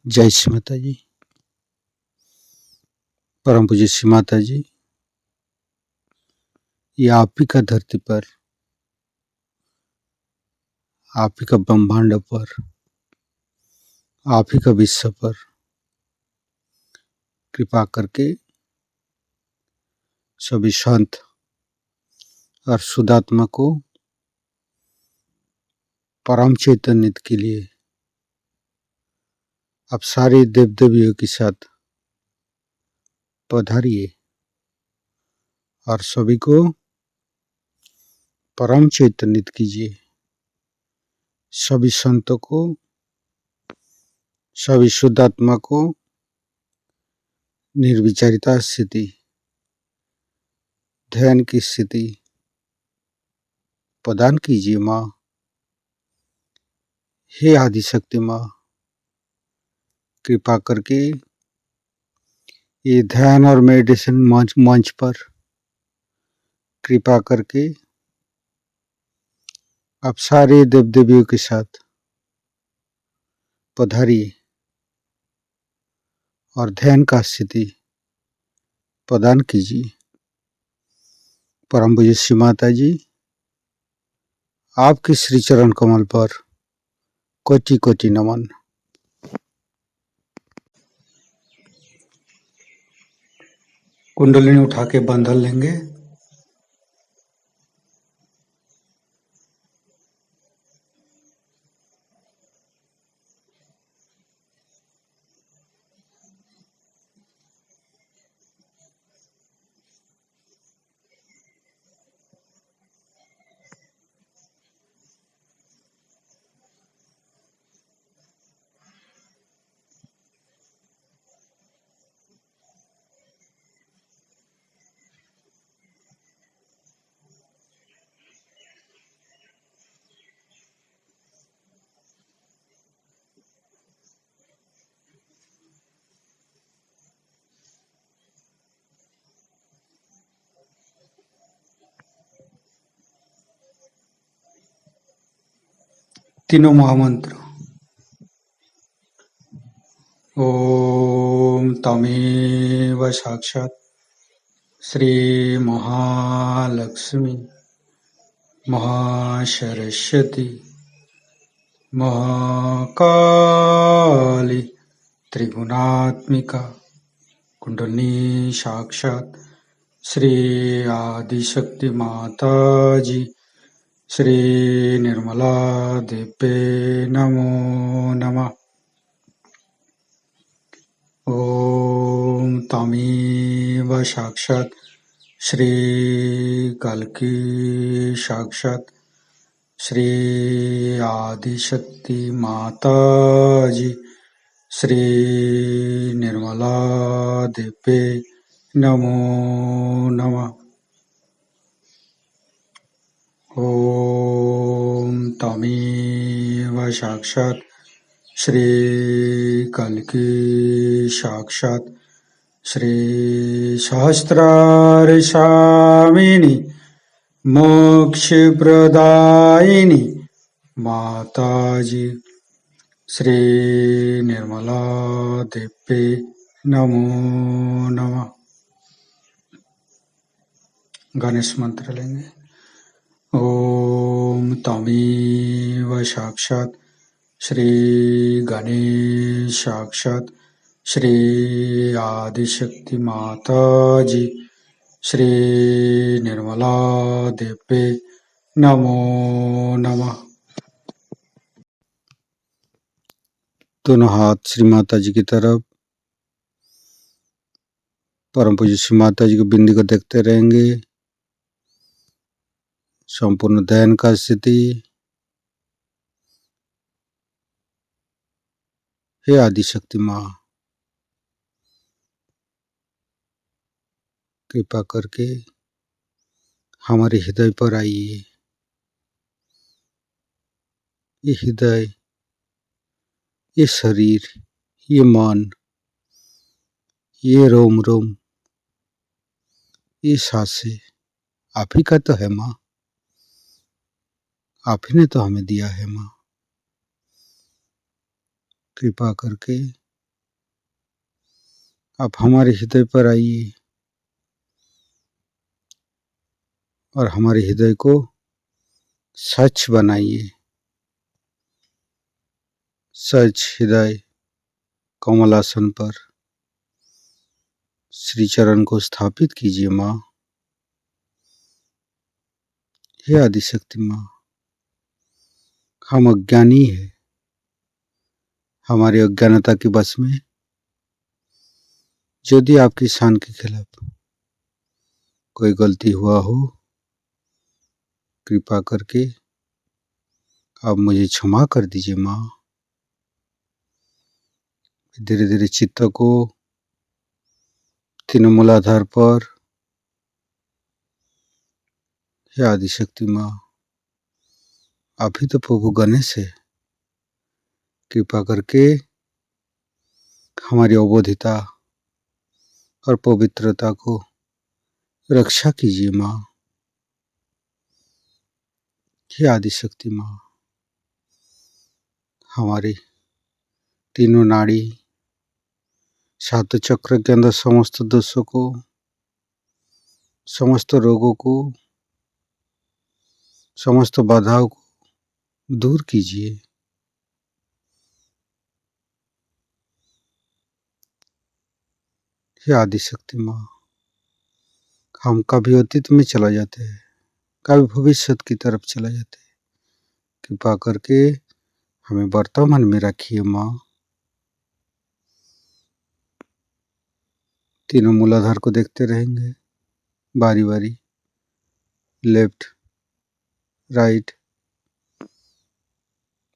जय श्री माता जी। परम पूज्य श्री माता जी, ये आप ही का धरती पर, आप ही का ब्रह्मांड पर, आप ही का विश्व पर कृपा करके सभी संत और शुद्धात्मा को परम चैतन्य के लिए आप सारे देव देवियों के साथ पधारिए और सभी को परम चैतन्य कीजिए। सभी संतों को, सभी शुद्धात्मा को निर्विचारिता स्थिति, ध्यान की स्थिति प्रदान कीजिए माँ। हे आदिशक्ति माँ, कृपा करके ये ध्यान और मेडिटेशन मंच पर कृपा करके आप सारे देव देवियों के साथ पधारिए और ध्यान का स्थिति प्रदान कीजिए। परम पूज्य श्री माता जी, आपके श्री चरण कमल पर कोटि कोटि नमन। कुंडलिनी उठा के बंधन लेंगे। तीनों महामंत्र। ओम तमेव साक्षात् श्री महालक्ष्मी महासरस्वती महाकाली त्रिगुणात्मिका कुंडलिनी साक्षात् श्री आदिशक्ति माता जी श्री निर्मला देवे नमो नमः। ओम तमेव साक्षात् श्री कल्की साक्षात् श्री आदिशक्ति माता जी श्री निर्मला देवे नमो नमः। ओम तमेव साक्षात् श्री कल्की साक्षात् श्री सहस्रार स्वामिनी मोक्षप्रदायिनी माताजी श्री निर्मला देवे नमो नमः। गणेश मंत्र लेंगे। ओम तमेव साक्षात् श्री गणेश साक्षात् श्री आदिशक्ति माता जी श्री निर्मला देवे नमो नमः। दोनों हाथ श्री माता जी की तरफ, परम पूज्य श्री माता जी की बिंदी को देखते रहेंगे। संपूर्ण ध्यान का स्थिति। हे आदिशक्ति माँ, कृपा करके हमारे हृदय पर आइए। ये हृदय, ये शरीर, ये मन, ये रोम रोम, ये सांसें आप ही का तो है माँ। आप ही ने तो हमें दिया है माँ। कृपा करके आप हमारे हृदय पर आइए और हमारे हृदय को स्वच्छ बनाइए। सच हृदय कमलासन पर श्री चरण को स्थापित कीजिए माँ। हे आदिशक्ति माँ, हम अज्ञानी है, हमारी अज्ञानता के बस में यदि आपकी शान के खिलाफ कोई गलती हुआ हो, कृपा करके आप मुझे क्षमा कर दीजिए माँ। धीरे धीरे चित्त को तीनों मूलाधार पर, हे आदिशक्ति माँ, आप ही तो प्रभु गणेश है, कृपा करके हमारी अबोधिता और पवित्रता को रक्षा कीजिए माँ। हे आदिशक्ति माँ, हमारी तीनों नाड़ी, सात चक्र के अंदर समस्त दोषों को, समस्त रोगों को, समस्त बाधाओं को दूर कीजिए। हे आदिशक्ति माँ, हम कभी अतीत में चला जाते हैं, कभी भविष्य की तरफ चला जाते हैं, कृपा करके हमें वर्तमान में रखिए माँ। तीनों मूलाधार को देखते रहेंगे बारी बारी, लेफ्ट राइट।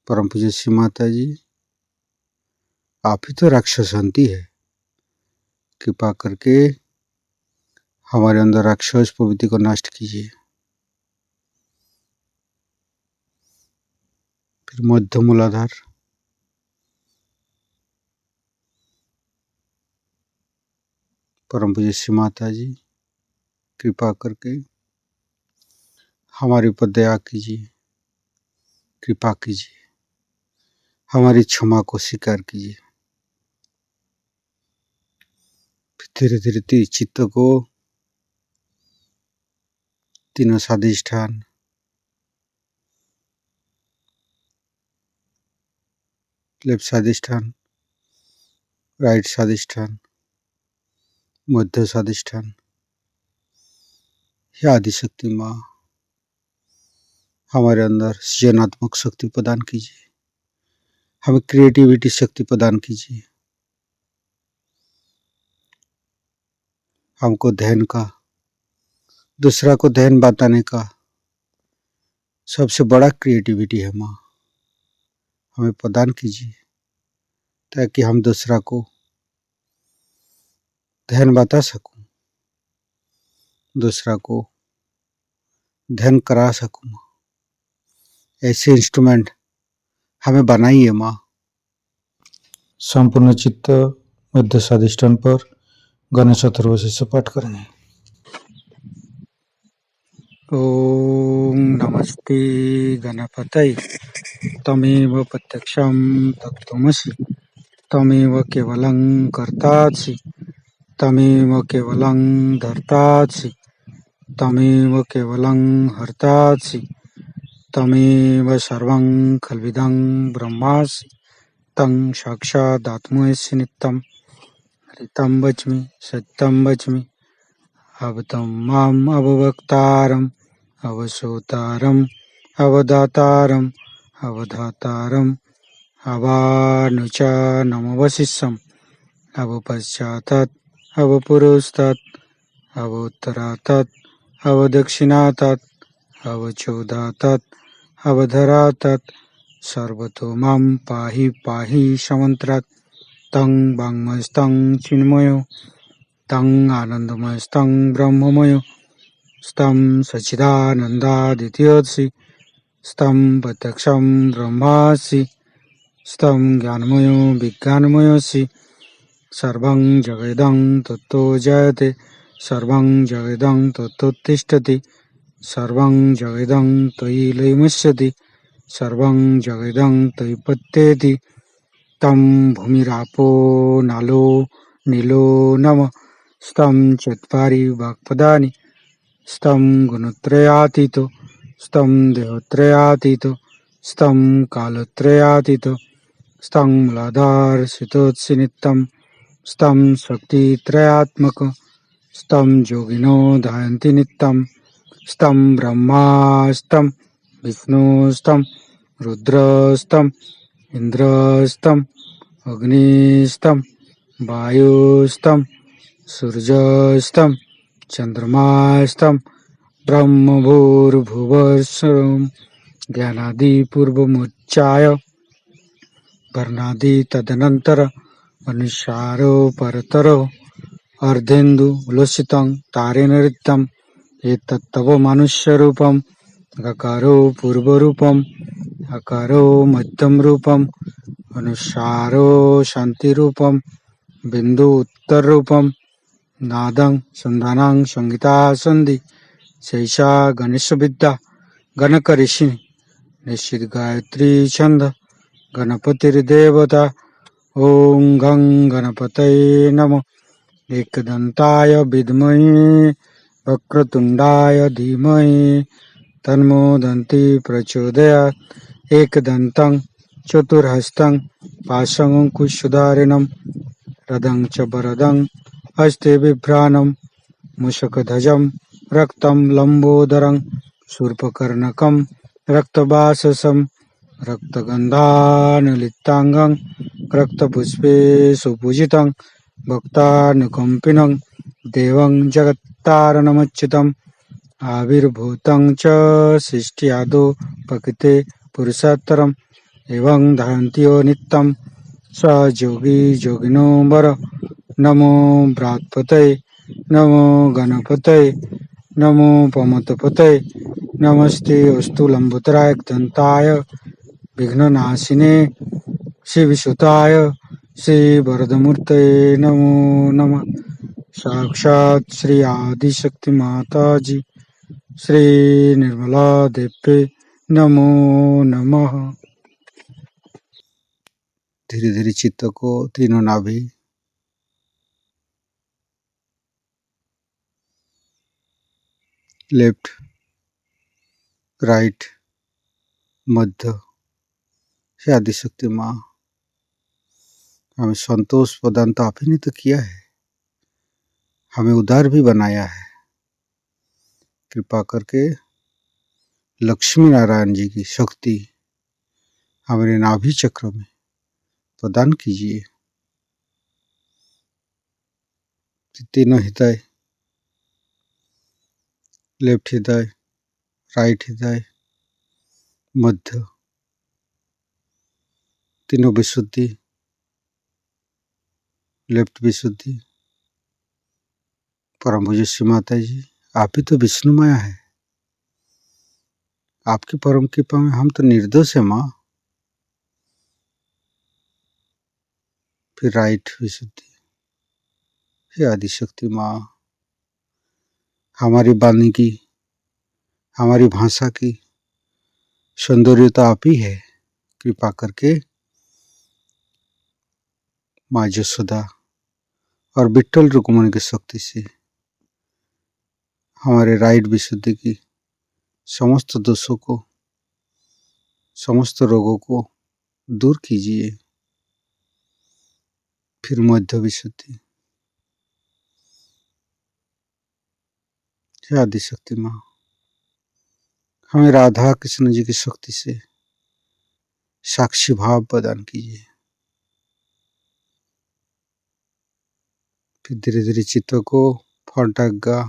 परम पूज्य श्री माता जी, आप ही तो राक्षसंती है, कृपा करके हमारे अंदर राक्षस प्रवृत्ति को नष्ट कीजिए। फिर मध्य मूलाधार, परम पूज्य श्री माता जी, कृपा करके हमारे ऊपर दया कीजिए, कृपा कीजिए, हमारी क्षमा को स्वीकार कीजिए। धीरे धीरे चित्त को तीनों स्वादिष्ठान, लेफ्ट स्वादिष्ठान, राइट स्वादिष्ठान, मध्य स्वादिष्ठान, हे आदिशक्ति माँ, हमारे अंदर सृजनात्मक शक्ति प्रदान कीजिए, हमें क्रिएटिविटी शक्ति प्रदान कीजिए। हमको ध्यान का, दूसरा को ध्यान बताने का सबसे बड़ा क्रिएटिविटी है माँ, हमें प्रदान कीजिए ताकि हम दूसरा को ध्यान बता सकूं, दूसरा को ध्यान करा सकूं। ऐसे इंस्ट्रूमेंट हमें बनाइए माँ। संपूर्ण चित्त मध्य स्वादिष्ठान पर गणेश अथर्वशीर्ष से पाठ करेंगे। ओम नमस्ते गणपतये, तमेव प्रत्यक्षं तत्त्वमसि, तमेव केवलं कर्तासि, तमेव केवलं धर्तासि, तमेव केवलं हर्तासि, तमेव सर्वं खल्विदं ब्रह्मासि, तं साक्षादात्मैसि नित्यं ऋतं वच्मि सत्यं वच्मि, अवतं माम् अववक्तारम् अवसोतारम् अवदातारम् अवधातारम् अवानुचानमवशिष्यम् अवपश्चातात् अवपुरस्तात् अवोत्तरातात् अवदक्षिणातात् अवचोदातात् अवधरातात् सर्वतो मां पाहि पाहि समन्त्रात् तं वाङ्मयस्तं चिन्मयो तं आनन्दमयस्तं ब्रह्ममयो स्तं सच्चिदानन्दादित्योऽसि, स्तं प्रत्यक्षं ब्रह्मासि, स्तं ज्ञानमयो विज्ञानमयोऽसि, सर्वं जगदं तत्तो जयते, सर्वं जगदं तत्तोत्तिष्ठति, सर्वं जगदं त्वयि लयमुच्यते, सर्वं जगदं त्वयि पत्येति, तं भूमिरापो नलो नीलो नम स्तं चत्वारि वाक्पदानि स्तं गुणत्रयातीतो स्तं देहत्रयातीतो स्तं कालत्रयातीतो स्तं मूलाधारसितोत्सि नित्यं स्तं शक्तित्रयात्मक स्तं योगिनो ध्यायन्ति नित्यं स्तं ब्रह्मा स्तं विष्णु स्तं रुद्रस्तं इंद्रस्तं अग्निस्तं वायुस्तं सूर्यस्तं चंद्रमास्तं ब्रह्मभूर्भुवस्सुरं ज्ञानादिपूर्वमुच्चाय वर्णादि तदनंतर अनुसारो परतरो अर्धेन्दु उलसितं तारेण ऋतं एतत्तव मनुष्यरूपं गकारो पूर्वरूपम् अकारो मध्यम रूपम अनुसारो शांति रूपम बिंदु उत्तर रूपम नादं संधानं संगीता संधि शैषा गणेश विद्या गणक ऋषि निश्चित गायत्री छंद गणपतिर्देवता ओं गं गणपतये नमः एकदंताय विद्महे वक्रतुंडाय धीमहि तन्नो दन्ति प्रचोदयात् एकदन्तं चतुर्हस्तं पाशमङ्कुशधारिणं रदं च वरदं हस्ते बिभ्राणं मूषकध्वजं रक्तं लम्बोदरं शूर्पकर्णकं रक्तवाससं रक्तगन्धानुलिप्ताङ्गं रक्तपुष्पे सुपूजितं भक्तानुकम्पिनं देवं जगत्तारणमच्युतम् आविर्भूतं च सृष्ट्यादौ प्रकृते पुरुषोत्तरम् एवं ध्यान्त्यो नित्यं स योगी योगिनो वर नमो बृहत्पतये नमो गणपतये नमो पमतपतये नमस्ते अस्तु लंबोदराय दंताय विघ्ननाशिने श्रीविसुताय श्रीवरदमूर्तये नमो नमः। साक्षात् श्री आदिशक्ति माता जी श्री निर्मला देवी नमो नमः। धीरे धीरे चित्त को तीनों नाभि लेफ्ट राइट मध्य से आदिशक्ति माँ हमें संतोष प्रदान तो आप ही ने तो किया है, हमें उदार भी बनाया है। कृपा करके लक्ष्मी नारायण जी की शक्ति हमारे नाभि चक्र में प्रदान कीजिए। तीनों हृदय लेफ्ट हृदय राइट हृदय मध्य तीनों विशुद्धि लेफ्ट विशुद्धि परम पूज्य माता जी आप ही तो विष्णु माया है, आपकी परम कृपा में हम तो निर्दोष है माँ। फिर राइट विशुद्धि हे आदिशक्ति माँ हमारी वाणी की हमारी भाषा की सौंदर्यता आप ही है। कृपा करके माँ यशोदा और विट्ठल रुक्मणी की शक्ति से हमारे राइट विशुद्धि की समस्त दोषों को समस्त रोगों को दूर कीजिए। फिर मध्य विशुद्धि हे आदिशक्ति माँ हमें राधा कृष्ण जी की शक्ति से साक्षी भाव प्रदान कीजिए। फिर धीरे धीरे चित्त को फटागा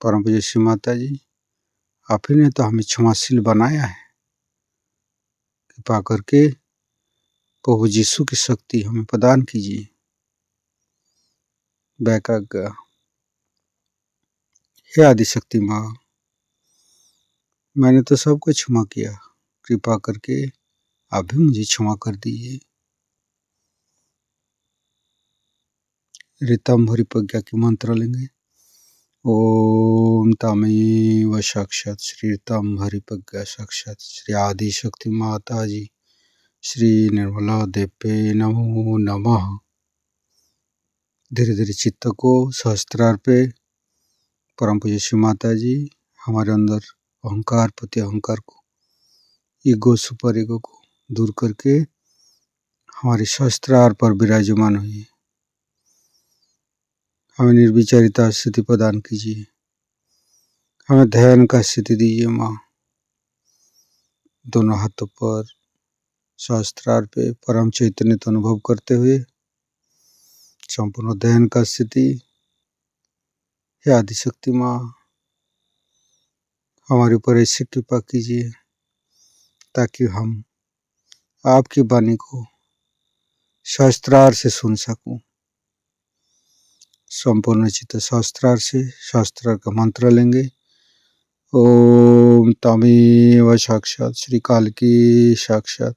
परम पूज्य श्री माता जी आप ही ने तो हमें क्षमाशील बनाया है। कृपा करके प्रभु यीशु की शक्ति हमें प्रदान कीजिए। बैकाग्या हे आदिशक्ति माँ मैंने तो सबको क्षमा किया, कृपा करके आप भी मुझे क्षमा कर दीजिए। ऋतम हरि प्रज्ञा के मंत्र लेंगे। ओम तमेव साक्षात श्री ऋतम हरि प्रज्ञा साक्षात श्री आदिशक्ति माता जी श्री निर्मला देवे नमो नमः। धीरे धीरे चित्त को सहस्त्रार पे परम पूज्य श्री माता जी हमारे अंदर अहंकार प्रति अहंकार को, ईगो सुपर ईगो को दूर करके हमारे सहस्त्रार पर विराजमान हुई। हमें निर्विचारिता स्थिति प्रदान कीजिए, हमें ध्यान का स्थिति दीजिए माँ। दोनों हाथों पर सहस्त्रार पे परम चैतन्य तो अनुभव करते हुए संपूर्ण ध्यान का स्थिति। हे आदिशक्ति माँ, हमारे ऊपर ऐसी कृपा कीजिए ताकि हम आपकी वाणी को सहस्त्रार से सुन सकूं। संपूर्ण चित्त सहस्त्रार से सहस्त्रार का मंत्र लेंगे। ओम तमेव साक्षात श्री काल की साक्षात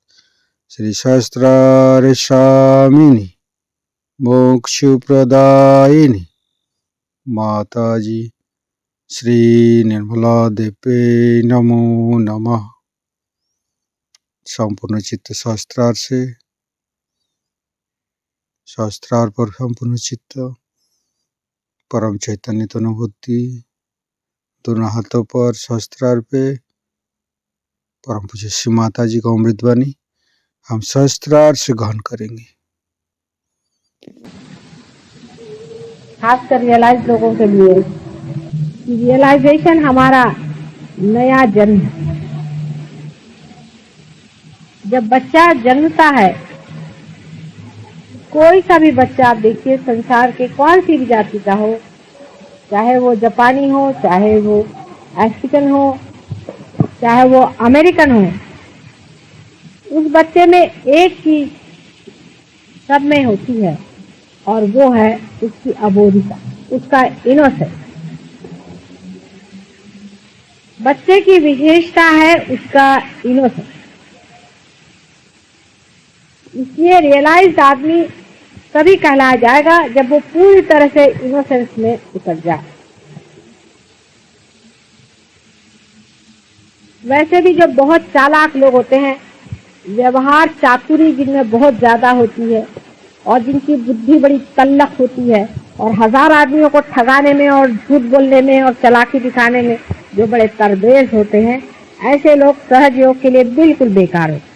श्री सहस्त्रार स्वामिनी मोक्ष प्रदायिनी माता जी श्री निर्मला देवे नमो नमः। संपूर्ण चित्त सहस्त्रार से सहस्त्रार पर संपूर्ण चित्त परम चैतन्य अनुभूति। दोनों हाथों पर सहस्त्रार पे परम पूज्य श्री माता जी का अमृत वाणी हम सहस्त्रार से ग्रहण करेंगे। खासकर रियलाइज लोगों के लिए रियलाइजेशन हमारा नया जन्म है। जब बच्चा जन्मता है, कोई सा भी बच्चा आप देखिए, संसार के कौन सी भी जाति का हो, चाहे वो जापानी हो, चाहे वो अफ्रीकन हो, चाहे वो अमेरिकन हो, उस बच्चे में एक चीज सब में होती है और वो है उसकी अबोधिता, उसका इनोसेंस। बच्चे की विशेषता है उसका इनोसेंस। इसलिए रियलाइज्ड आदमी तभी कहलाया जाएगा जब वो पूरी तरह से इनोसेंस में उतर जाए। वैसे भी जो बहुत चालाक लोग होते हैं, व्यवहार चातुरी जिनमें बहुत ज्यादा होती है और जिनकी बुद्धि बड़ी तल्लख होती है और हजार आदमियों को ठगाने में और झूठ बोलने में और चालाकी दिखाने में जो बड़े तरबेज होते हैं, ऐसे लोग सहज योग के लिए बिल्कुल बेकार होते हैं।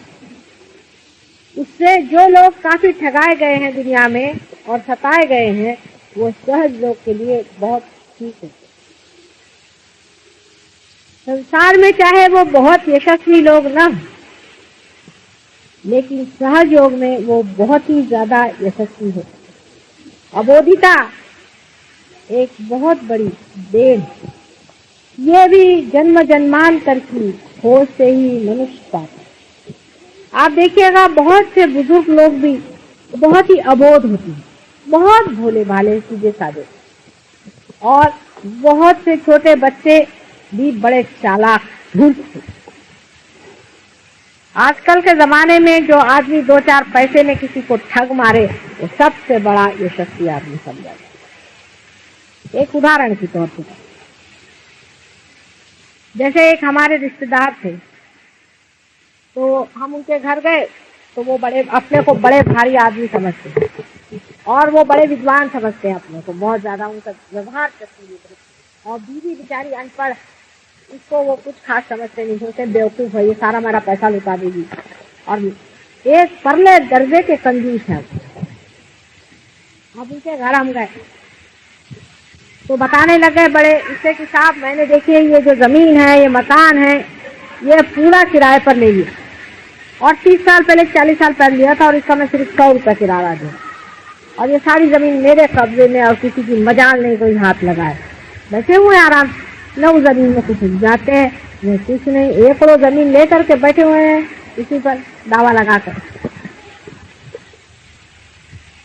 उससे जो लोग काफी ठगाए गए हैं दुनिया में और सताए गए हैं, वो सहज योग के लिए बहुत ठीक है। संसार में चाहे वो बहुत यशस्वी लोग ना, लेकिन सहज योग में वो बहुत ही ज्यादा यशस्वी है। अबोधिता एक बहुत बड़ी देन, ये भी जन्म जन्मांतर की खोज से ही मनुष्य पाता है। आप देखिएगा बहुत से बुजुर्ग लोग भी बहुत ही अबोध होते हैं, बहुत भोले भाले सीधे साधे, और बहुत से छोटे बच्चे भी बड़े चालाक धूर्त थे। आजकल के जमाने में जो आदमी 2-4 पैसे में किसी को ठग मारे, वो सबसे बड़ा यशस्वी आदमी समझा जाए। एक उदाहरण के तौर पर, जैसे एक हमारे रिश्तेदार थे, तो हम उनके घर गए, तो वो बड़े अपने को बड़े भारी आदमी समझते हैं और वो बड़े विद्वान समझते हैं अपने को, बहुत ज्यादा उनका व्यवहार करते हैं। और बीवी बेचारी अनपढ़, उसको वो कुछ खास समझते नहीं, सोचते बेवकूफ है, ये सारा हमारा पैसा लुटा देगी। और एक परले दर्जे के कंजूस है। अब उनके घर हम गए तो बताने लगे बड़े इससे कि साहब मैंने देखिए ये जो जमीन है, ये मकान है, ये पूरा किराए पर ले लिया और 30 साल पहले 40 साल पहले लिया था और इसका मैं सिर्फ 100 रुपये किराया दूँ, और ये सारी जमीन मेरे कब्जे में और किसी की मजाल नहीं कोई हाथ लगाए। बैठे हुए आराम, न उस जमीन में कुछ जाते हैं, न कुछ नहीं, 1 करोड़ जमीन लेकर के बैठे हुए हैं इसी पर दावा लगाकर।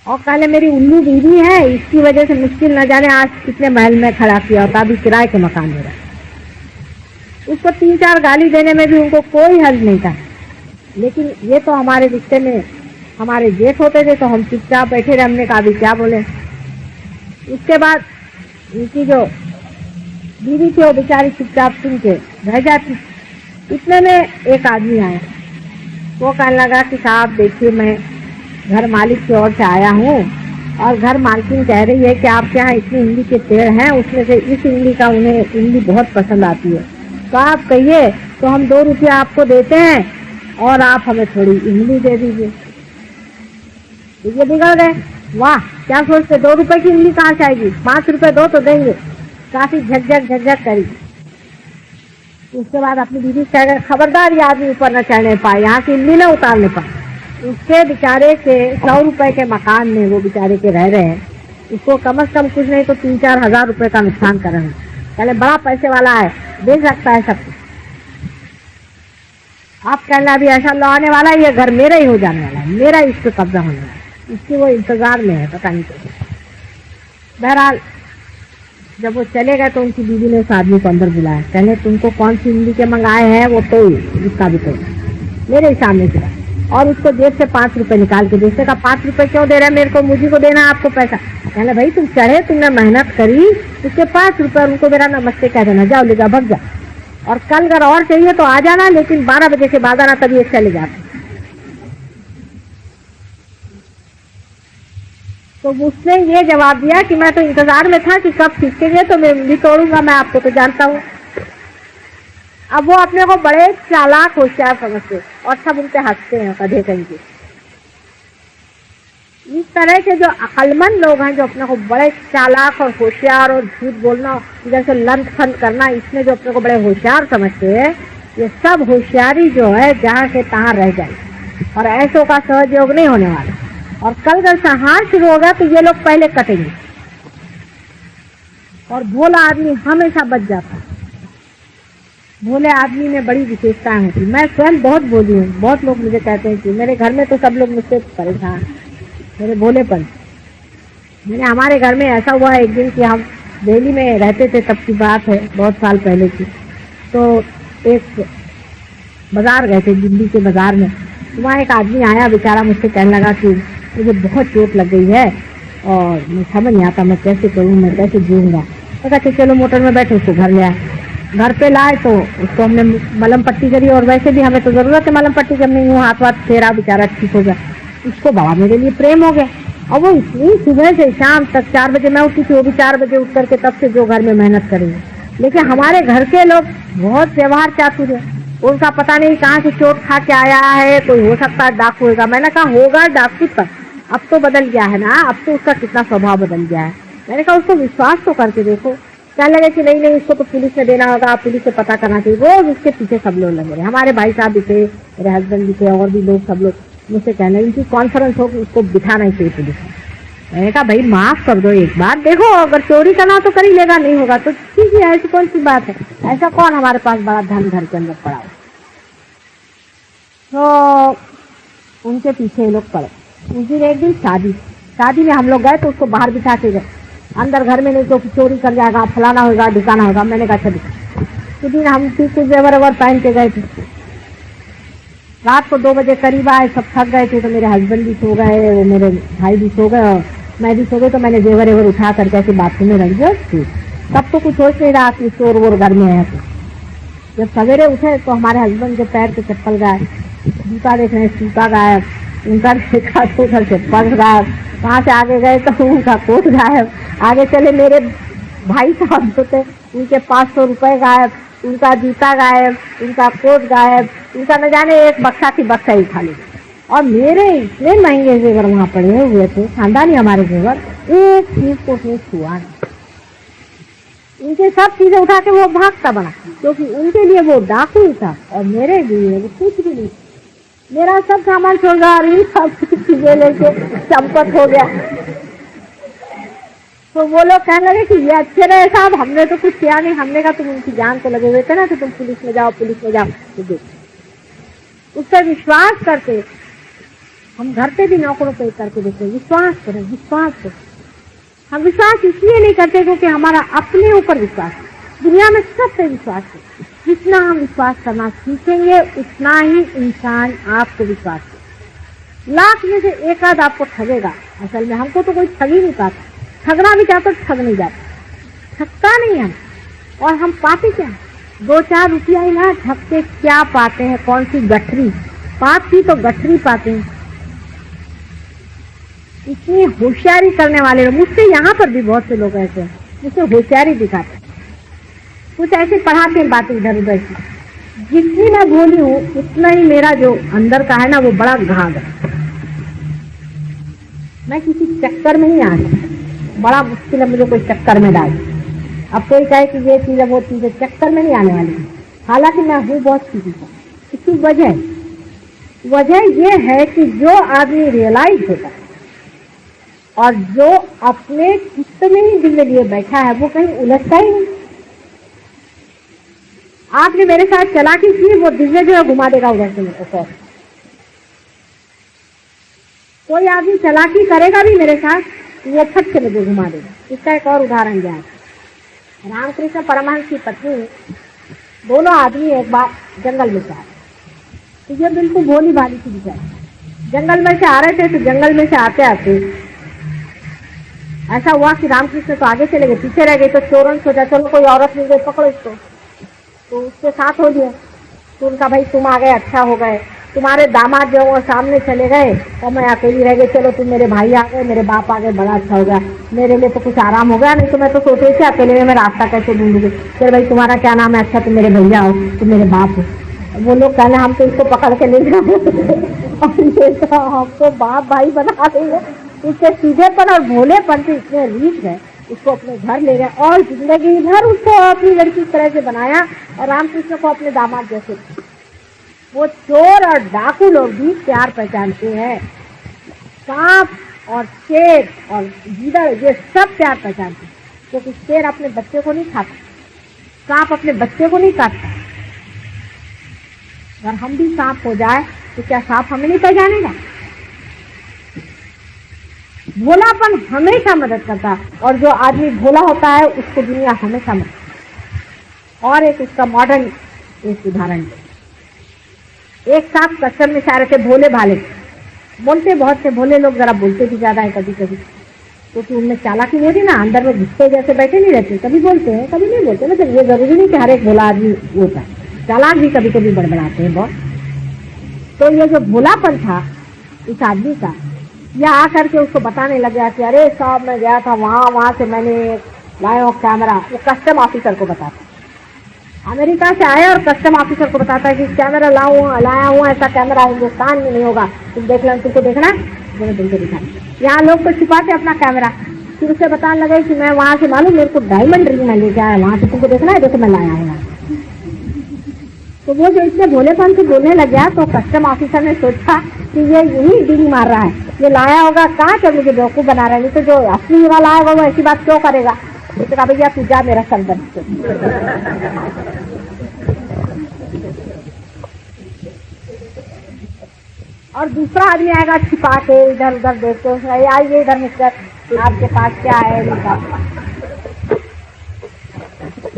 और पहले मेरी उल्लू बीवी है, इसकी वजह से मुश्किल न जाने आज कितने महल में खड़ा किया होता, अभी किराए के मकान में रहा। उसको 3-4 गाली देने में भी उनको कोई हर्ज नहीं था। लेकिन ये तो हमारे रिश्ते में हमारे जेठ होते थे, तो हम चुपचाप बैठे रहे, हमने कहा भी क्या बोले। उसके बाद उनकी जो बीवी थी वो बेचारी चुपचाप सुन के रह जाती। इतने में एक आदमी आया वो कहने लगा कि साहब देखिए, मैं घर मालिक की ओर से आया हूँ और घर मालकिन कह रही है कि आपके यहाँ इतनी इमली के पेड़ हैं, उसमें से इस इमली का उन्हें इमली बहुत पसंद आती है, तो आप कहिए तो हम 2 रुपया आपको देते हैं और आप हमें थोड़ी इमली दे दीजिए। ये बिगड़ गए। वाह, क्या सोचते, 2 रुपए की इमली कहाँ से आएगी, 5 रुपए दो तो देंगे। काफी झकझक करी। उसके बाद अपनी दीदी से कह, खबरदार ये आदमी ऊपर न चढ़ने पाए, यहाँ की इमली न उतारने पाए। उसके बेचारे के 100 रुपए के मकान में वो बेचारे के रह रहे हैं, उसको कम से कम कुछ नहीं तो 3-4 हजार रुपए का नुकसान कर रहे हैं। पहले बड़ा पैसे वाला है, दे सकता है सब कुछ। आप कहना अभी ऐसा लो आने वाला है, ये घर मेरा ही हो जाने वाला है, मेरा इस पे कब्जा होने वाला है। इसकी वो इंतजार में है, पता नहीं कैसे। बहरहाल जब वो चले गए तो उनकी बीवी ने उस आदमी को अंदर बुलाया। कहने तुमको कौन सी इमली के मंगाए हैं वो तो इसका भी तो मेरे सामने से, और उसको जेब से 5 रुपए निकाल के देखने का, 5 रुपए क्यों दे रहे हैं मेरे को, मुझे को देना है आपको पैसा। कहना भाई तुम चढ़े, तुमने मेहनत करी, उसके 5 रुपए उनको मेरा नमस्ते कह देना, जाओ ले जाओ, भग जाओ, और कल अगर और चाहिए तो आ जाना, लेकिन 12 बजे के बाद आना, तभी एक चले जाते। तो उसने ये जवाब दिया कि मैं तो इंतजार में था कि कब सीखेंगे तो मैं भी तोड़ूंगा, मैं आपको तो जानता हूँ। अब वो अपने को बड़े चालाक होशियार समझते और सब उनसे हंसते हैं, कधे कहीं के। इस तरह के जो अक्लमंद लोग हैं, जो अपने को बड़े चालाक और होशियार और झूठ बोलना जैसे लंच फंड करना, इसमें जो अपने को बड़े होशियार समझते हैं, ये सब होशियारी जो है जहाँ के तहाँ रह जाए और ऐसों का सहयोग नहीं होने वाला। और कल अगर संहार शुरू होगा तो ये लोग पहले कटेंगे और भोला आदमी हमेशा बच जाता है। भोले आदमी में बड़ी विशेषताएं होती। मैं स्वयं बहुत भोली हूँ, बहुत लोग मुझे कहते हैं कि मेरे घर में तो सब लोग मुझसे परेशान मेरे भोलेपन। मैंने हमारे घर में ऐसा हुआ एक दिन कि हम दिल्ली में रहते थे, तब की बात है, बहुत साल पहले की। तो एक बाजार गए थे, दिल्ली के बाजार में। वहाँ एक आदमी आया, बेचारा मुझसे कहने लगा कि मुझे बहुत चोट लग गई है और मुझे समझ नहीं आता मैं कैसे करूँ, मैं कैसे जीऊँगा। तो कहते चलो मोटर में बैठे, उसको घर ले आए। घर पे लाए तो उसको हमने मलम पट्टी करी, और वैसे भी हमें तो जरूरत है मलम पट्टी करने, यूँ हाथ वाथ फेरा, बेचारा ठीक हो गया। उसको बाबा मेरे लिए प्रेम हो गया। और वो इतनी सुबह से शाम तक 4 बजे मैं उठी थी, वो भी 4 बजे उठ करके तब से जो घर में मेहनत करेंगे। लेकिन हमारे घर के लोग बहुत व्यवहार चातुर है, उनका पता नहीं कहाँ से चोट खा के आया है, कोई हो सकता है डाकू होगा। मैंने कहा होगा डाकू तक, अब तो बदल गया है ना, अब तो उसका कितना स्वभाव बदल गया है। मैंने कहा उसको विश्वास तो करके देखो। कहने लगे कि नहीं इसको तो पुलिस में देना होगा, पुलिस से पता करना चाहिए। रोज उसके पीछे सब लोग लगे रहे, हमारे भाई साहब भी थे, मेरे हस्बैंड भी थे, और भी लोग, सब लोग मुझसे कहने इनकी कॉन्फ्रेंस हो कि उसको बिठाना ही चाहिए पुलिस में। मैंने कहा भाई माफ कर दो एक बार, देखो अगर चोरी करना तो कर ही लेगा, नहीं होगा तो ठीक है, ऐसी कौन सी बात है, ऐसा कौन हमारे पास बड़ा धन घर के अंदर पड़ा हो। तो उनके पीछे ये लोग पड़े। उस दिन एक दिन शादी में हम लोग गए तो उसको बाहर बिठा के गए, अंदर घर में नहीं तो चोरी कर जाएगा, फलाना होगा, ढिकाना होगा। मैंने कहा चलिए। उस दिन हम कुछ जेवर पहन के गए थे। रात को 2 बजे करीब आए, सब थक गए थे, तो मेरे हस्बैंड भी सो गए, वो मेरे भाई भी सो गए और मैं भी सो गई। तो मैंने जेवर उठा करके ऐसे बाथरूम में रख दिया। तब तो कुछ सोच नहीं रहा कि चोर वोर घर में है। तो जब सवेरे उठे तो हमारे हस्बैंड के पैर के चप्पल गायब, जूता देख रहे हैं जूता गायब, उनका देखा तो उधर से पर्स गायब, वहाँ से आगे गए तो उनका कोट गायब, आगे चले मेरे भाई साहब जो थे उनके 500 रुपए गायब, उनका जूता गायब, उनका कोट गायब, उनका न जाने एक बक्सा की बक्सा ही खाली। और मेरे इतने महंगे जेवर वहाँ पड़े हुए थे, खानदानी हमारे जेवर, एक चीज को उसने छुआ नहीं। उनके सब चीजें उठा के वो भागता बना, क्योंकि उनके लिए वो डाकू था और मेरे लिए वो कुछ भी नहीं। मेरा सब सामान छोड़ गया, सब चीजें लेके चंपत हो गया। तो वो लोग कहने लगे कि ये अच्छे रहे साहब, हमने तो कुछ किया नहीं। हमने कहा तुम उनकी जान को लगे हुए थे ना, तो तुम पुलिस में जाओ, पुलिस में जाओ। तो देखो उससे विश्वास करते, हम घर पे भी नौकरों पे करके देखते, विश्वास करें, विश्वास करें। हम विश्वास इसलिए नहीं करते क्योंकि हमारा अपने ऊपर विश्वास है, दुनिया में सब पे विश्वास है। जितना हम विश्वास करना सीखेंगे उतना ही इंसान आपको विश्वास करे। लाख में से एक आध आपको ठगेगा, असल में हमको तो कोई ठग ही नहीं पाता। ठगना भी चाहता तो ठग नहीं जाता, ठगता नहीं हम। और हम पाते क्या, 2-4 रुपया ही ना ठग के क्या पाते हैं, कौन सी गठरी, पाप की तो गठरी पाते हैं। इतनी होशियारी करने वाले लोग, मुझसे यहाँ पर भी बहुत से लोग ऐसे हैं, मुझसे होशियारी दिखाते, कुछ ऐसे पढ़ाते हैं बातें इधर उधर की। जितनी मैं भोली हूँ उतना ही मेरा जो अंदर का है ना वो बड़ा घाघ है। मैं किसी चक्कर में नहीं आ रही, बड़ा मुश्किल है मुझे कोई चक्कर में डाल। अब कोई कहे कि ये चीज है वो चीज है, चक्कर में नहीं आने वाली। हालांकि मैं हूँ बहुत सीधी। इसकी वजह ये है कि जो आदमी रियलाइज होता है और जो अपने चित्त में ही दिल लिए बैठा है वो कहीं उलझता ही नहीं। आपने मेरे साथ चालाकी की, वो दिव्य जो है घुमा देगा उधर से मेरे को। कोई आदमी चालाकी करेगा भी मेरे साथ, वो फट से मुझे घुमा देगा। इसका एक और उदाहरण दिया है। रामकृष्ण परमहंस की पत्नी, दोनों आदमी एक बार जंगल में से आए। तो ये बिल्कुल भोली भाली थी बेचारी। जंगल में से आ रहे थे, तो जंगल में से आते आते ऐसा हुआ कि रामकृष्ण तो आगे चले गए, पीछे रह गए। तो चोरों ने सोचा चलो कोई औरत मिल गई, पकड़ो इसको। तो उसके साथ हो लिया। तो उनका भाई तुम आ गए, अच्छा हो गए। तुम्हारे दामाद जो वो सामने चले गए और मैं अकेली रह गई। चलो तुम मेरे भाई आ गए, मेरे बाप आ गए, बड़ा अच्छा हो गया। मेरे लिए तो कुछ आराम हो गया, नहीं तो मैं तो सोच रही थी अकेले में मैं रास्ता कैसे ढूंढूंगी। फिर भाई तुम्हारा क्या नाम है? अच्छा तुम मेरे भैया हो, तुम मेरे बाप हो। वो लोग कहने हम तो इसको पकड़ के ले जाओ और ये तो हमको बाप भाई बना देंगे। उसके सीधेपन और भोलेपन से इतने रीच है, उसको अपने घर ले गए और जिंदगी भर उसको अपनी लड़की की तरह से बनाया और रामकृष्ण को अपने दामाद जैसे। वो चोर और डाकू लोग भी प्यार पहचानते हैं। सांप और शेर और गीदड़ ये सब प्यार पहचानते हैं, क्योंकि शेर अपने बच्चे को नहीं खाता, सांप अपने बच्चे को नहीं काटता। अगर हम भी सांप हो जाए तो क्या सांप हमें नहीं पहचानेगा? भोलापन हमेशा मदद करता है, और जो आदमी भोला होता है उसको दुनिया हमेशा मदद। और एक उसका मॉडर्न एक उदाहरण, एक साथ कस्टम में सारे थे भोले भाले, बोलते बहुत से भोले लोग, जरा बोलते भी ज्यादा है कभी कभी, क्योंकि उनमें चालाकी नहीं होती ना, अंदर में घुसते जैसे बैठे नहीं रहते, कभी बोलते हैं कभी नहीं बोलते। मतलब ये जरूरी नहीं कि हर एक भोला आदमी होता है, चालाक भी कभी कभी बड़बड़ाते हैं बहुत। तो ये जो भोलापन था इस आदमी का, यह आकर के उसको बताने लग गया कि अरे साहब मैं गया था वहां से मैंने लाया हूँ कैमरा। वो कस्टम ऑफिसर को बताता, अमेरिका से आया और कस्टम ऑफिसर को बताता है कि कैमरा लाया हूँ, ऐसा कैमरा हिंदुस्तान में नहीं होगा, तुम देख लो, तुमको देखना है, तुमको दिखा। यहाँ लोग तो छुपाते अपना कैमरा, फिर उसे बताने लगे कि मैं वहां से मालूम मेरे को डायमंड रिंग में लेके आया, वहां से तुमको देखना है, देखो मैं लाया हूँ। तो वो जो इतने भोलेपन से बोलने लग गया, तो कस्टम ऑफिसर ने सोचा कि ये यही डील मार रहा है, ये लाया होगा कहाँ से मुझे बेवकूफ बना रहा है, नहीं तो जो असली वाला आएगा वो ऐसी बात क्यों करेगा। तो कहा भैया तू जा मेरा सर दर्द से। और दूसरा आदमी आएगा छिपा के इधर उधर देखते हुए, आइए इधर मिस्टर आपके पास क्या है।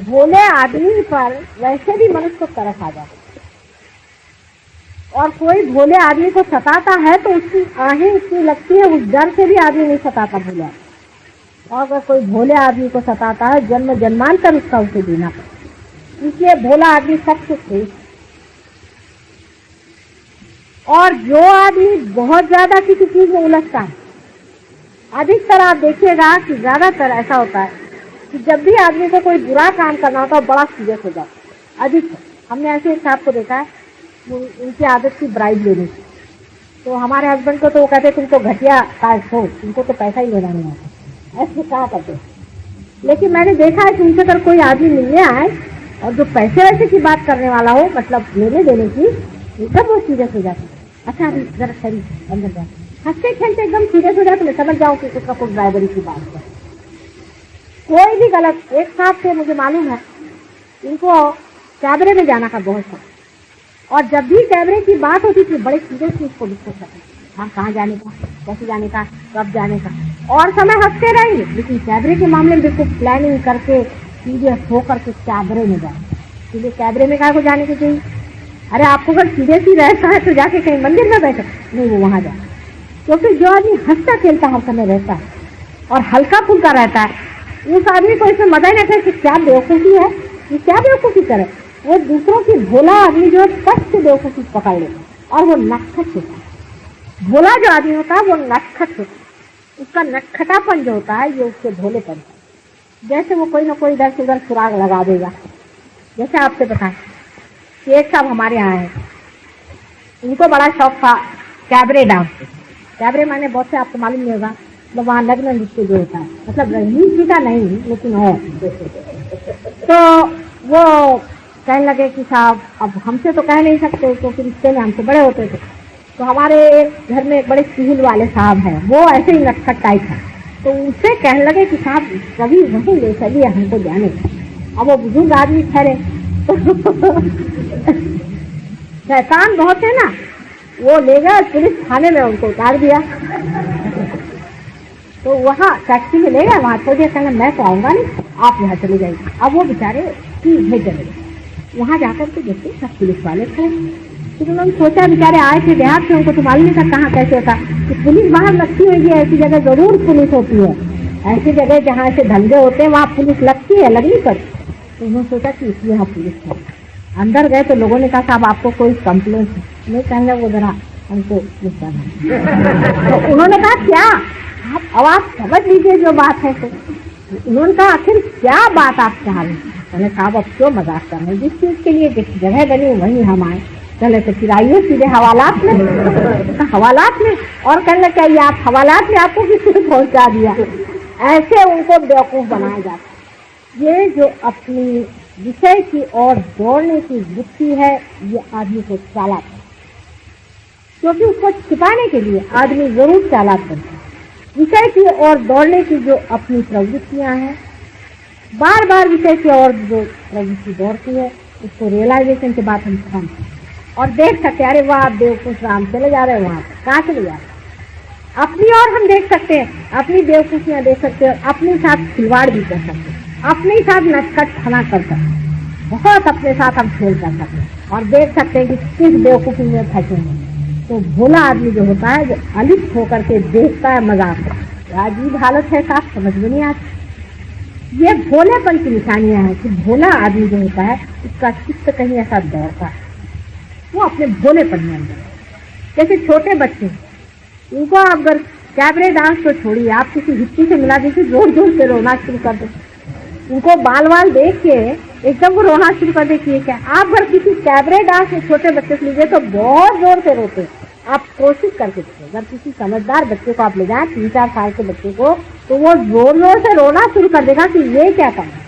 भोले आदमी पर वैसे भी मनुष्य को तरस आ जाता, और कोई भोले आदमी को सताता है तो उसकी आहें इतनी लगती है, उस डर से भी आदमी नहीं सताता भोला। और अगर कोई भोले आदमी को सताता है, जन्म जन्मांतर उसका उसे देना पड़ता। इसलिए भोला आदमी सबसे श्रेष्ठ। और जो आदमी बहुत ज्यादा किसी चीज में उलझता है, अधिकतर आप देखिएगा कि ज्यादातर ऐसा होता है कि जब भी आदमी को कोई बुरा काम करना होता है बड़ा सीरियस हो जाता है। अधिक हमने ऐसे एक साहब को देखा है, उनकी आदत थी ब्राइब लेने की। तो हमारे हस्बैंड को तो वो कहते तुमको घटिया कास्ट हो, तुमको तो पैसा ही लेना नहीं आता, ऐसे कहा करते। लेकिन मैंने देखा है कि उनसे अगर कोई आदमी मिलने आए और जो पैसे वैसे की बात करने वाला हो, मतलब लेने देने की, एकदम वो सीरियस हो जाता है। अच्छा अभी जरा खड़ी अंदर जा, हंसते खेलते एकदम सीरियस हो जाते, मैं समझ जाऊँ कि उसका कुछ ड्राइवरी की बात है। कोई भी गलत, एक साथ से मुझे मालूम है इनको कैमरे में जाना का बहुत शौक, और जब भी कैमरे की बात होती थी बड़े सीरियसली इसको डिस्कस करते, हाँ कहाँ जाने का, कैसे जाने का, कब जाने का, और समय हंसते रहेंगे, लेकिन कैमरे के मामले में बिल्कुल प्लानिंग करके सीरियस होकर के कैमरे में जाए। इसलिए कैमरे में कहाँ को जाने के चाहिए? अरे आपको अगर सीरियस ही रहता है तो जाके कहीं मंदिर में बैठो, नहीं वो वहां जाए। क्योंकि जो आदमी हंसता खेलता हर समय रहता है और हल्का फुल्का रहता है, उस आदमी को इसमें मजा ही नहीं आता कि क्या बेवकूफी है, ये क्या बेवकूफी करे। वो दूसरों की भोला आदमी जो है फट से बेवकूफी पकड़ लेता, और वो नटखट होता है। भोला जो आदमी होता है वो नटखट होता है, उसका नटखटापन जो होता है ये उसके भोलेपन है। जैसे वो कोई ना कोई इधर से उधर सुराग लगा देगा। जैसे आपसे बताएं कि एक साहब हमारे यहाँ है, उनको बड़ा शौक था कैबरे डांस। कैबरे माने बहुत से आपको मालूम नहीं होगा, मतलब वहाँ लग्न नृत्य जो होता है, मतलब रंगीन जी का नहीं लेकिन है। तो वो कहने लगे कि साहब अब हमसे तो कह नहीं सकते क्योंकि रिश्ते में हमसे बड़े होते थे। तो हमारे घर में एक बड़े सिविल वाले साहब हैं, वो ऐसे ही नटखट टाइप है। तो उनसे कहने लगे कि साहब कभी वहीं ले चलिए हमको जाने। अब वो बुजुर्ग आदमी ठहरे तो शैतान बहुत है ना, वो ले गए पुलिस थाने में, उनको उतार दिया। तो वहाँ टैक्सी में ले गए, वहाँ छोड़ दिया, कहना मैं तो आऊँगा नहीं, आप यहाँ चले जाइए। अब वो बेचारे भेज चले गए। वहाँ जाकर के देखते सब पुलिस वाले थे। फिर उन्होंने सोचा बेचारे आए थे देहात से, उनको तो मालूम नहीं था कहाँ कैसे होता कि पुलिस बाहर लगती होगी, ऐसी जगह जरूर पुलिस होती है। ऐसी जगह जहाँ ऐसे धंधे होते हैं वहाँ पुलिस लगती है, लगनी पड़ती। तो उन्होंने सोचा कि इसलिए यहाँ पुलिस है। अंदर गए तो लोगों ने कहा साहब आपको कोई कंप्लेंट है? नहीं, कहने वो जरा हमको तो उन्होंने कहा क्या अब आप समझ लीजिए जो बात है। तो उन्होंने कहा आखिर क्या बात आप चाह रहे हैं? मैंने साहब अब क्यों मजाक कर रहे हैं, जिस चीज के लिए जिस जगह बनी वहीं हम आए। चले तो फिर आइए सीधे हवालात में। हवालात में? और कहने लगे क्या आप हवालात में आपको किसी ने पहुंचा दिया? ऐसे उनको बेवकूफ बनाया जाता है। ये जो अपनी विषय की ओर दौड़ने की वृत्ति है ये आदमी को चालाक है, क्योंकि उसको छिपाने के लिए आदमी जरूर चालाक बनता है। विषय की ओर दौड़ने की जो अपनी प्रवृत्तियां हैं, बार बार विषय की ओर जो प्रवृत्ति दौड़ती है, उसको रियलाइजेशन के बाद हम समझते और देख सकते अरे वाह बेवकूफ राम चले जा रहे हैं, वहां कहाँ चले जा रहे हैं। अपनी ओर हम देख सकते हैं, अपनी बेवकूफियां देख सकते हैं, अपने साथ खिलवाड़ भी कर सकते हैं, अपने साथ नटखट खाना कर सकते हैं, बहुत अपने साथ हम खेल कर सकते हैं और देख सकते हैं कि किस बेवकूफी में फंसे हैं। तो भोला आदमी जो होता है वो अलिप्त होकर के देखता है मजाक। अजीब हालत है, साफ समझ में नहीं आती। ये भोलेपन की निशानियां हैं कि भोला आदमी जो होता है उसका चित्त कहीं ऐसा दौड़ता है, वो अपने भोलेपन में अंदर। जैसे छोटे बच्चे, उनको अगर कैबरे डांस तो छोड़िए, आप किसी हिप्पी से मिला दीजिए, जोर जोर से रोना शुरू कर दे। उनको बाल वाल देख के एकदम वो रोना शुरू कर देती है। क्या आप अगर किसी कैबरे डांस में छोटे बच्चे से लीजिए तो बहुत जोर से रोते। आप कोशिश करके देखिए, अगर किसी समझदार बच्चे को आप ले जाएं, 3-4 साल के बच्चे को, तो वो जोर जोर से रोना शुरू कर देगा कि ये क्या करना।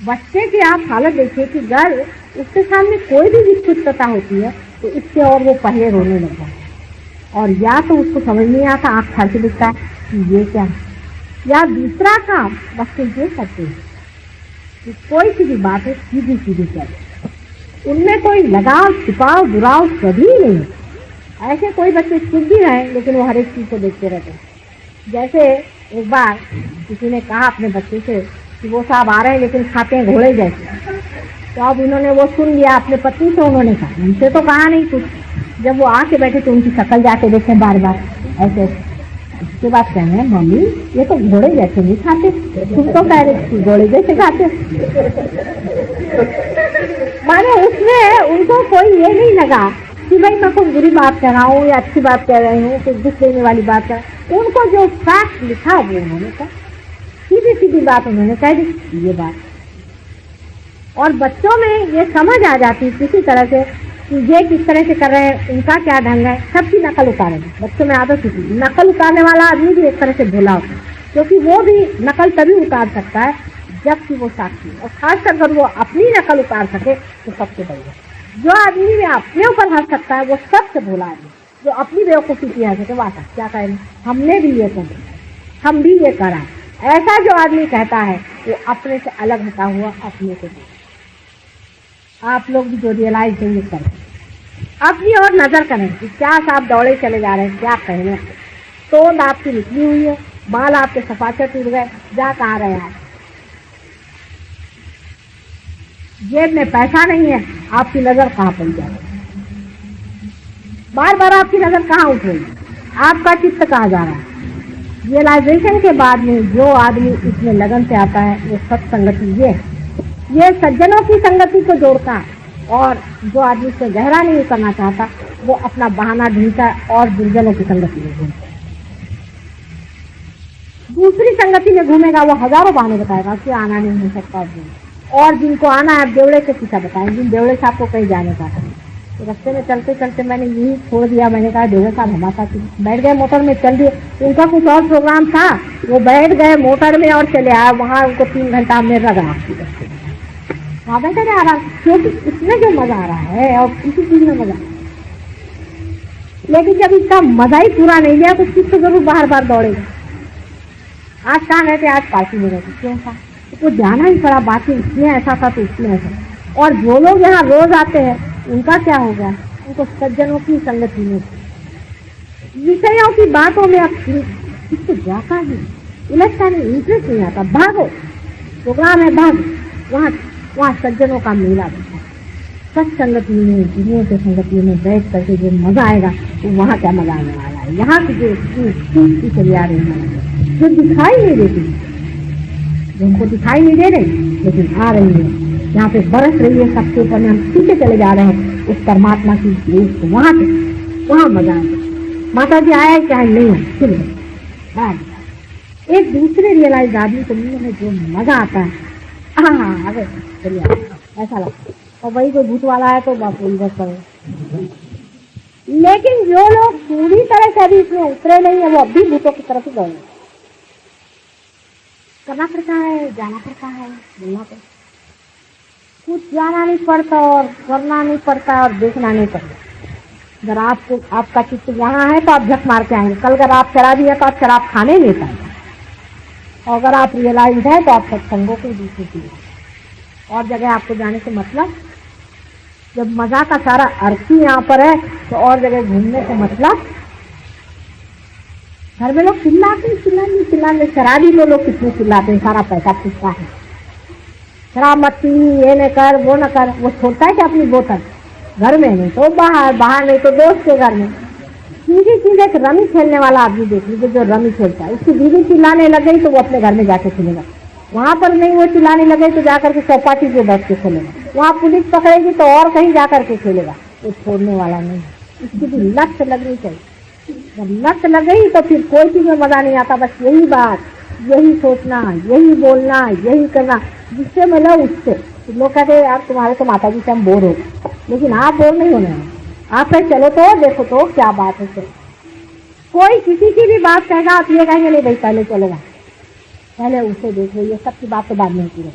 बच्चे की आप हालत देखिए कि अगर उसके सामने कोई भी विस्तृतता होती है तो इससे और वो पहले रोने लगता है, और या तो उसको समझ नहीं आता, आँख फाड़ के दिखता है कि ये क्या है, या दूसरा काम बच्चे ये करते हैं कि कोई सी भी बात है सीधी सीधी चले, उनमें कोई लगाव छिपाव दुराव कभी नहीं। ऐसे कोई बच्चे चुप भी रहे लेकिन वो हर एक चीज को देखते रहते हैं। जैसे एक बार किसी ने कहा अपने बच्चे से कि वो साहब आ रहे हैं लेकिन खाते हैं घोड़े जैसे। तो अब इन्होंने वो सुन लिया अपने पत्नी से, उन्होंने कहा, उनसे तो कहा नहीं कुछ। जब वो आके बैठे तो उनकी शक्ल जाके देखे बार बार ऐसे। उसके बाद कह रहे हैं मम्मी ये तो घोड़े जैसे नहीं खाते, तुम तो कह रहे घोड़े जैसे खाते। माने उसमें उनको कोई ये नहीं लगा कि भाई मैं कोई बुरी बात कर रहा हूँ या अच्छी बात कह रही हूँ, कुछ दुख देने वाली बात कर। उनको जो फैक्ट लिखा वो उन्होंने कहा, सीधी सीधी बात उन्होंने कह दी ये बात। और बच्चों में ये समझ आ जाती है किसी तरह से कि ये किस तरह से कर रहे हैं, उनका क्या ढंग है, सबकी नकल उतारेंगे। बच्चों में आदत होती है, नकल उतारने वाला आदमी भी एक तरह से भोला होता है, क्योंकि वो भी नकल तभी उतार सकता है जबकि वो साक्षी, और खासकर अगर वो अपनी नकल उतार सके तो सबसे बढ़िया। जो आदमी भी अपने ऊपर हंस सकता है वो सबसे भोला आदमी। जो अपनी बेवकूफ़ी की हंस सके, वाह क्या कहें हमने भी ये कर, हम भी ये करा, ऐसा जो आदमी कहता है वो अपने से अलग हटा हुआ अपने को। आप लोग भी जो रियलाइज देंगे करें, अपनी और नजर करें कि क्या आप दौड़े चले जा रहे हैं, क्या कहने, तोंद आपकी निकली हुई है, बाल आपके सफाचे टूट गए, जा कहाँ रहे हैं, जेब में पैसा नहीं है, आपकी नजर कहाँ पड़ जाए, बार बार आपकी नजर कहाँ उठ रही है, आपका चित्त कहाँ जा रहा है। रियलाइजेशन के बाद में जो आदमी इसमें लगन से आता है वो सत्संगति ये सज्जनों की संगति को जोड़ता है और जो आदमी उससे गहरा नहीं उतरना चाहता वो अपना बहाना ढूंढता है और दुर्जनों की संगति में घूमता है। दूसरी संगति में घूमेगा वो हजारों बहाने बताएगा कि आना नहीं हो सकता, और जिनको आना है देवड़े के पीछा बताएंगे, जिन देवड़े साहब को कहीं जाने का है। तो रास्ते में चलते चलते मैंने यही छोड़ दिया, मैंने कहा देवड़े साहब हमारे साथ बैठ गए मोटर में, चल दिए। उनका कुछ और प्रोग्राम था, वो बैठ गए मोटर में और चले आए। वहाँ उनको 3 घंटा हमने रगड़ा, वहाँ बैठे रहे आराम, क्योंकि इसमें जो मजा आ रहा है और किसी चीज में मजा। लेकिन जब इसका मजा ही पूरा नहीं लिया तो चित्त जरूर बार बार दौड़ेगा। आज कहाँ गए थे, आज पार्टी में गए थे, क्यों था, तो जाना ही पड़ा, बातें इसमें ऐसा था तो इसमें ऐसा। और जो लोग यहाँ रोज आते हैं उनका क्या हो गया, उनको सज्जनों की संगति में, विषयों की बातों में अब इसको जाता ही उलझता नहीं, इंटरेस्ट नहीं आता। भागो, प्रोग्राम है भागो, वहाँ सज्जनों का मेला बैठा, सत्संगति में, दुनिया के संगति में बैठ करके जो मजा आएगा वो वहाँ क्या मजा आने वाला है। यहाँ की जो चीज चली आ रही है जो दिखाई नहीं देती, जो हमको दिखाई नहीं दे रही लेकिन आ रही है, यहाँ पे बरस रही है सबके ऊपर में, हम पीछे चले जा रहे हैं उस परमात्मा की देश को, वहाँ मजा आएगा। माता जी आया क्या नहीं है, फिर एक दूसरे रियलाइज आदमी को मिलने में जो मजा आता है, हाँ आगे चलिए ऐसा लगता है। और वही कोई भूत वाला है तो बापू इधर करो। लेकिन जो लोग पूरी तरह से अभी इसमें उतरे नहीं है वो अभी भूतों की तरफ गए। करना पड़ता है, जाना पड़ता है, बोलना पड़ता, कुछ जाना नहीं पड़ता और करना नहीं पड़ता और देखना नहीं पड़ता। अगर आपको आपका चित्त यहाँ है तो आप झक मार के आएंगे। कल अगर आप शराबी है तो आप शराब खाने नहीं पाएंगे, और अगर आप रियलाइज है तो आप सत्संगों को दूसरे की और जगह आपको जाने से मतलब, जब मजा का सारा अर्थ ही यहाँ पर है तो और जगह घूमने से मतलब। घर में लोग चिल्लाते, शराबी को लोग कितने चिल्लाते हैं, सारा पैसा पूछता है, शराब मत पी, ये न कर वो न कर। वो छोड़ता है कि अपनी बोतल घर में नहीं तो बाहर नहीं तो दोस्त के घर में। सीधी चीज एक रमी खेलने वाला आदमी देख लीजिए, जो रमी खेलता है, उसकी बीवी चिल्लाने लग गई तो वो अपने घर में जाके खेलेगा। वहां पर नहीं वो चिल्लाने लगे तो जाकर के चौपाटी पे बैठ के खेलेगा। वहाँ पुलिस पकड़ेगी तो और कहीं जाकर के खेलेगा। वो छोड़ने वाला नहीं, इसकी भी लत लगनी चाहिए। जब लत लग गई तो फिर कोई चीज में मजा नहीं आता, बस यही बात, यही सोचना, यही बोलना, यही करना, जिससे मतलब उससे। तो लोग कहते हैं यार तुम्हारे तो माता जी से हम बोर हो गए, लेकिन आप बोर नहीं होने हैं। आप कहीं चलो तो देखो तो क्या बात है। तो कोई किसी की भी बात कहेगा आप ये कहेंगे नहीं भाई पहले चलो वहाँ, पहले उसे देखो, ये सबकी बात तो बाद में होती है।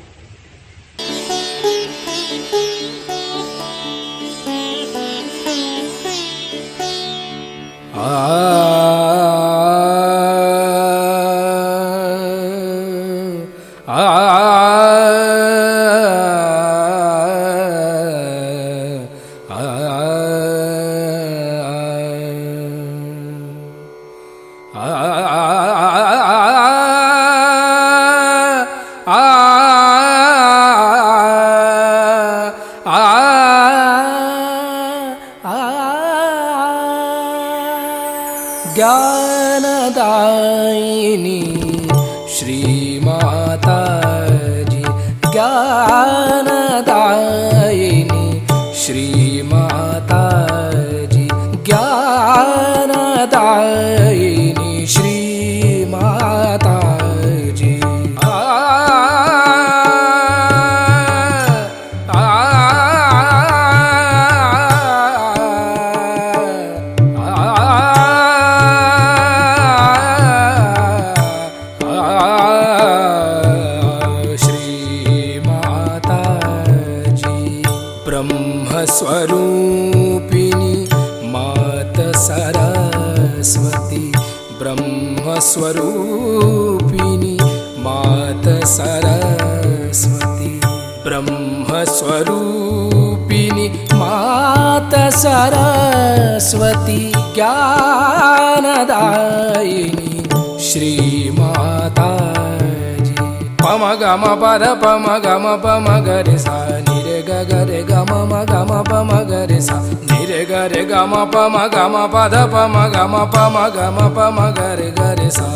ज्ञानदायिनी श्री माता जी, ज्ञानदायिनी श्री माता जी, ज्ञानदायिनी श्री माता जी। स्वरूपिणी मात सरस्वती, ब्रह्मस्वरूपिणी मात सरस्वती, ब्रह्मस्वरूपिणी मात सरस्वती, ज्ञानदायिनी श्री माता जी। पम गम पद पम गम पम गरे सा निरे ग रे गम म गम पम गरे सा निरे ग रे गम पम गम पद पम गम पम गरे सा।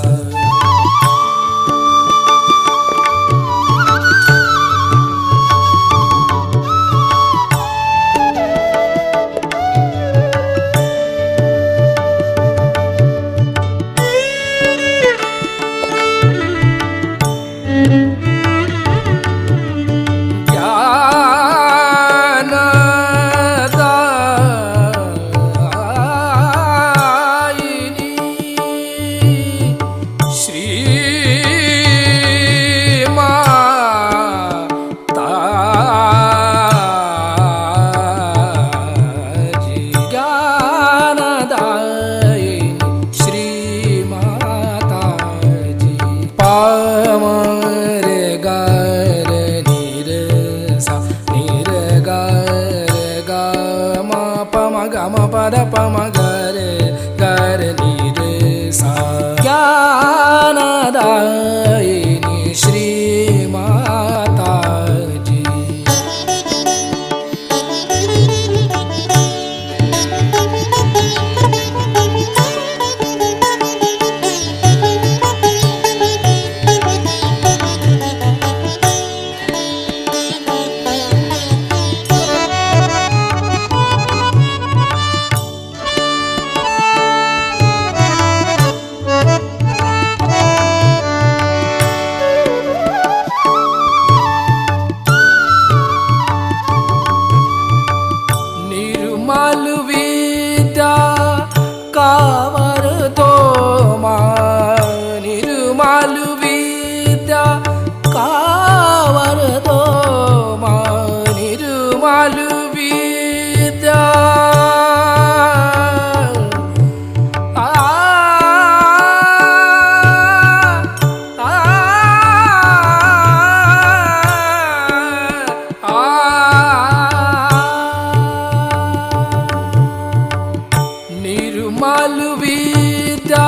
विद्या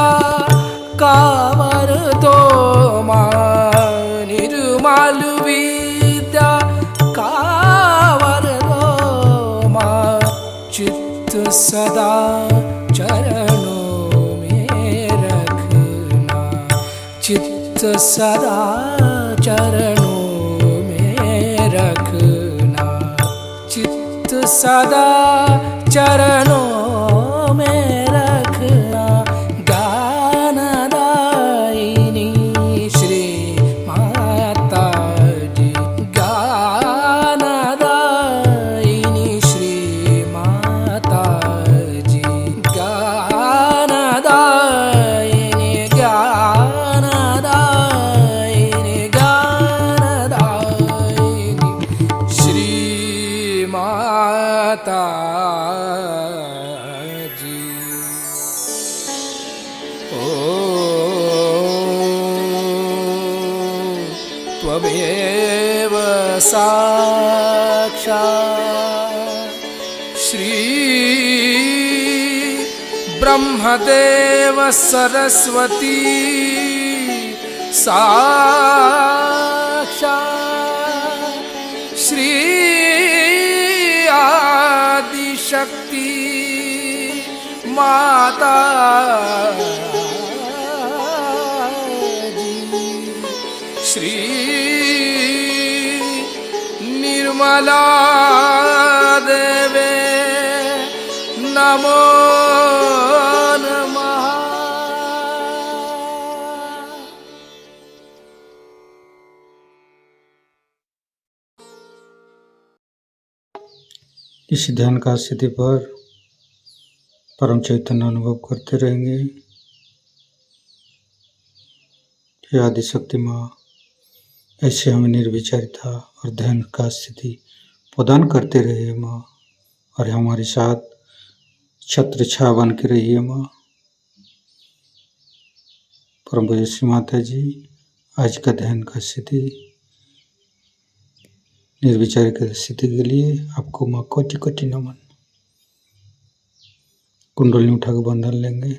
कावर तो निर्मल विद्या कावर तो चित्त सदा चरणों में रखना, चित्त सदा चरणों में रखना, चित्त सदा चरणों में रखना। ज्ञानदायिनी श्री माता जी, ज्ञानदायिनी श्री माता जी, ज्ञानदायिनी ज्ञानदायिनी ज्ञानदायिनी श्री माता जी। ओ त्वमेव साक्षात् श्री ब्रह्मदेव सरस्वती साक्षात् श्री आदिशक्ति माता जी, श्री निर्मला देवे नमो नमः। इस ध्यान का स्थिति पर परम चैतन्य अनुभव करते रहेंगे। हे आदिशक्ति माँ, ऐसे हमें निर्विचारिता और ध्यान का स्थिति प्रदान करते रहिए माँ, और हमारे साथ छत्र छाया बन के रहिए माँ। परम पूज्य श्री माता जी, आज का ध्यान का स्थिति निर्विचार की स्थिति के लिए आपको माँ कोटि कोटि नमन। कुंडली उठाकर बंधन लेंगे।